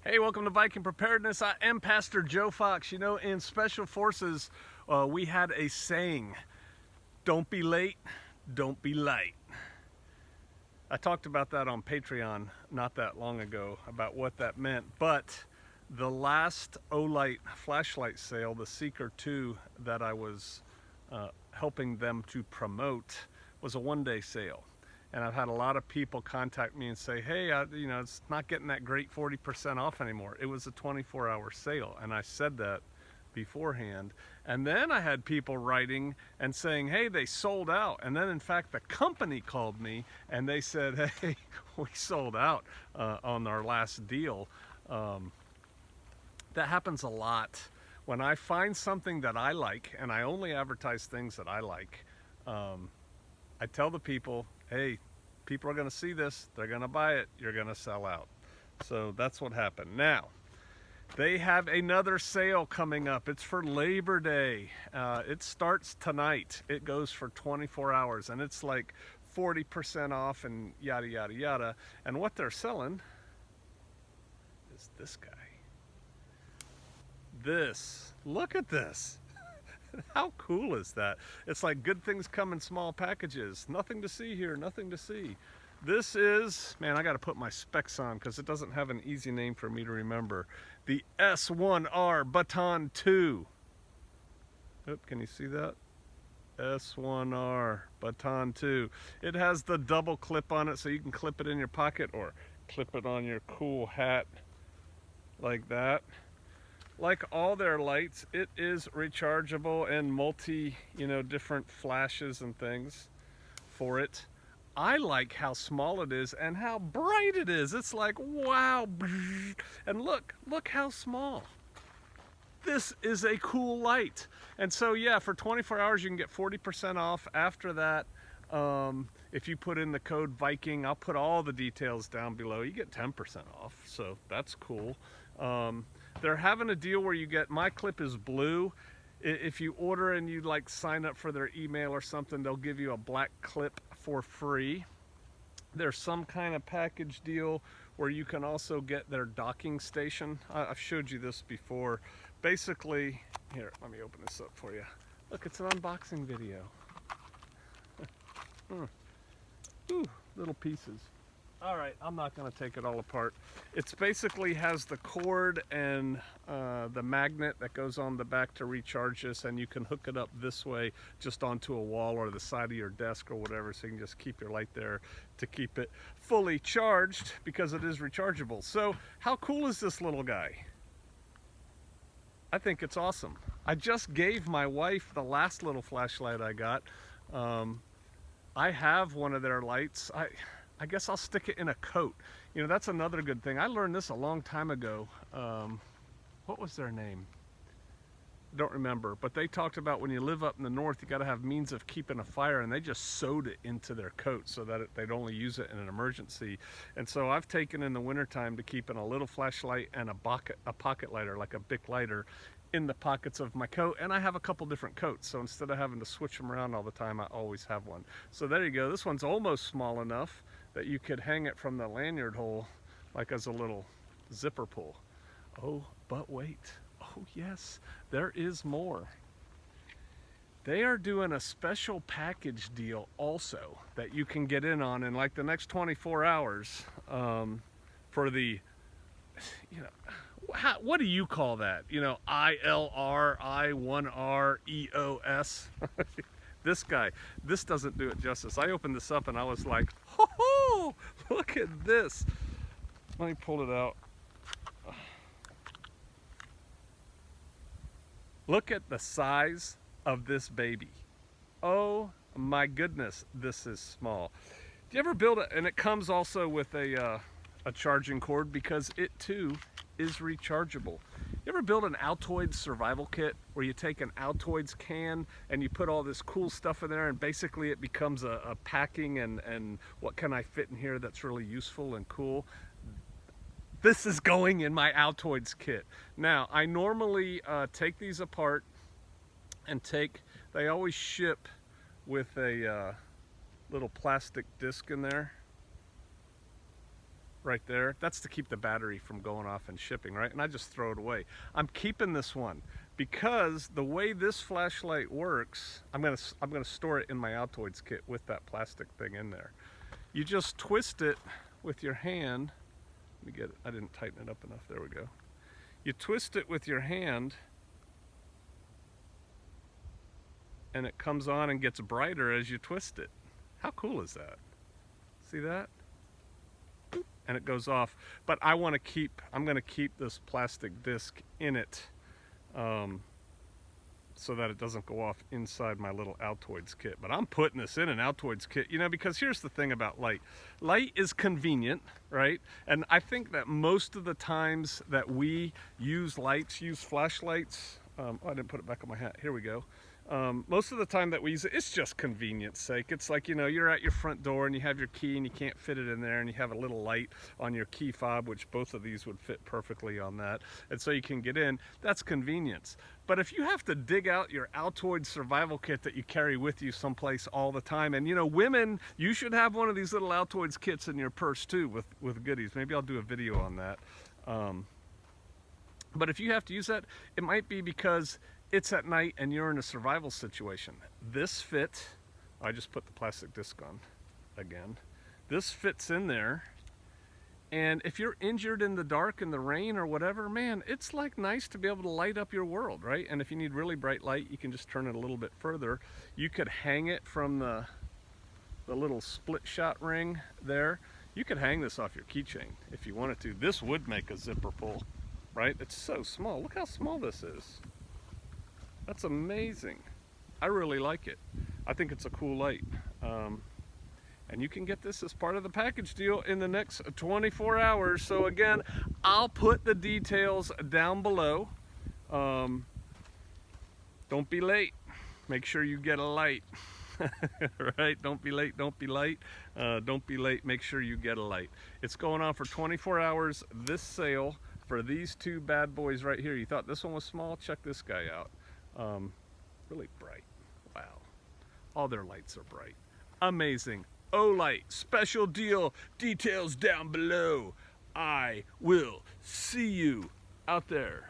Hey, welcome to Viking Preparedness. I am Pastor Joe Fox. You know, in Special Forces, we had a saying, don't be late, don't be light. I talked about that on Patreon not that long ago, about what that meant, but the last Olight flashlight sale, the Seeker 2 that I was helping them to promote, was a one-day sale. And I've had a lot of people contact me and say, hey, it's not getting that great 40% off anymore. It was a 24-hour sale. And I said that beforehand. And then I had people writing and saying, hey, they sold out. And then, in fact, the company called me and they said, hey, we sold out on our last deal. That happens a lot. When I find something that I like, and I only advertise things that I like, I tell the people, hey, people are going to see this, they're going to buy it, you're going to sell out. So that's what happened. Now, they have another sale coming up. It's for Labor Day. It starts tonight. It goes for 24 hours, and it's like 40% off and yada, yada, yada. And what they're selling is this guy. Look at this. How cool is that? It's like good things come in small packages. Nothing to see here, nothing to see. This is, man, I got to put my specs on because it doesn't have an easy name for me to remember. The S1R Baton 2. Oop, can you see that? S1R Baton 2. It has the double clip on it so you can clip it in your pocket or clip it on your cool hat like that. Like all their lights, it is rechargeable and multi, different flashes and things for it. I like how small it is and how bright it is. It's like, wow. And look how small. This is a cool light. And so, yeah, for 24 hours, you can get 40% off. After that, if you put in the code Viking, I'll put all the details down below. You get 10% off, so that's cool. They're having a deal where you get, my clip is blue. If you order and you like sign up for their email or something, they'll give you a black clip for free. There's some kind of package deal where you can also get their docking station. I've showed you this before. Basically, here, let me open this up for you. Look, it's an unboxing video. Ooh, little pieces. All right, I'm not going to take it all apart. It's basically has the cord and the magnet that goes on the back to recharge this, and you can hook it up this way just onto a wall or the side of your desk or whatever, so you can just keep your light there to keep it fully charged because it is rechargeable. So how cool is this little guy? I think it's awesome. I just gave my wife the last little flashlight I got. I have one of their lights. I guess I'll stick it in a coat. That's another good thing. I learned this a long time ago. What was their name? I don't remember, but they talked about when you live up in the north, you got to have means of keeping a fire, and they just sewed it into their coat so that they'd only use it in an emergency. And so I've taken in the wintertime to keep in a little flashlight and a pocket lighter, like a Bic lighter, in the pockets of my coat, and I have a couple different coats, so instead of having to switch them around all the time, I always have one. So there you go. This one's almost small enough that you could hang it from the lanyard hole like as a little zipper pull. Oh, but wait. Oh yes, there is more. They are doing a special package deal also that you can get in on in like the next 24 hours for the, what do you call that? ILR, I1R, EOS. This guy, this doesn't do it justice. I opened this up and I was like, ho, look at this. Let me pull it out. Look at the size of this baby. Oh my goodness, this is small. Do you ever build it? And it comes also with a charging cord because it too is rechargeable. You ever build an Altoids survival kit where you take an Altoids can and you put all this cool stuff in there and basically it becomes a packing and what can I fit in here that's really useful and cool? This is going in my Altoids kit. Now, I normally take these apart and they always ship with a little plastic disc in there. right there. That's to keep the battery from going off and shipping, right? And I just throw it away. I'm keeping this one because the way this flashlight works, I'm gonna store it in my Altoids kit with that plastic thing in there. You just twist it with your hand. Let me get it. I didn't tighten it up enough. There we go. You twist it with your hand and it comes on and gets brighter as you twist it. How cool is that? See that? And it goes off. But I'm gonna keep this plastic disc in it so that it doesn't go off inside my little Altoids kit. But I'm putting this in an Altoids kit, you know, because here's the thing about light. Light is convenient, right? And I think that most of the times that we use flashlights, oh, I didn't put it back on my hat. Here we go. Most of the time that we use it, it's just convenience sake. It's like, you know, you're at your front door and you have your key and you can't fit it in there, and you have a little light on your key fob, which both of these would fit perfectly on that, and so you can get in. That's convenience. But if you have to dig out your Altoids survival kit that you carry with you someplace all the time, and you know, women, you should have one of these little Altoids kits in your purse too with goodies. Maybe I'll do a video on that. But if you have to use that, it might be because it's at night and you're in a survival situation. This fit, I just put the plastic disc on again. This fits in there. And if you're injured in the dark, in the rain or whatever, man, it's like nice to be able to light up your world, right? And if you need really bright light, you can just turn it a little bit further. You could hang it from the little split shot ring there. You could hang this off your keychain if you wanted to. This would make a zipper pull, right? It's so small. Look how small this is. That's amazing. I really like it. I think it's a cool light. And you can get this as part of the package deal in the next 24 hours. So again, I'll put the details down below. Don't be late. Make sure you get a light. Right? Don't be late, don't be late. Don't be late, make sure you get a light. It's going on for 24 hours, this sale for these two bad boys right here. You thought this one was small? Check this guy out. Really bright. Wow. All their lights are bright. Amazing. Olight special deal. Details down below. I will see you out there.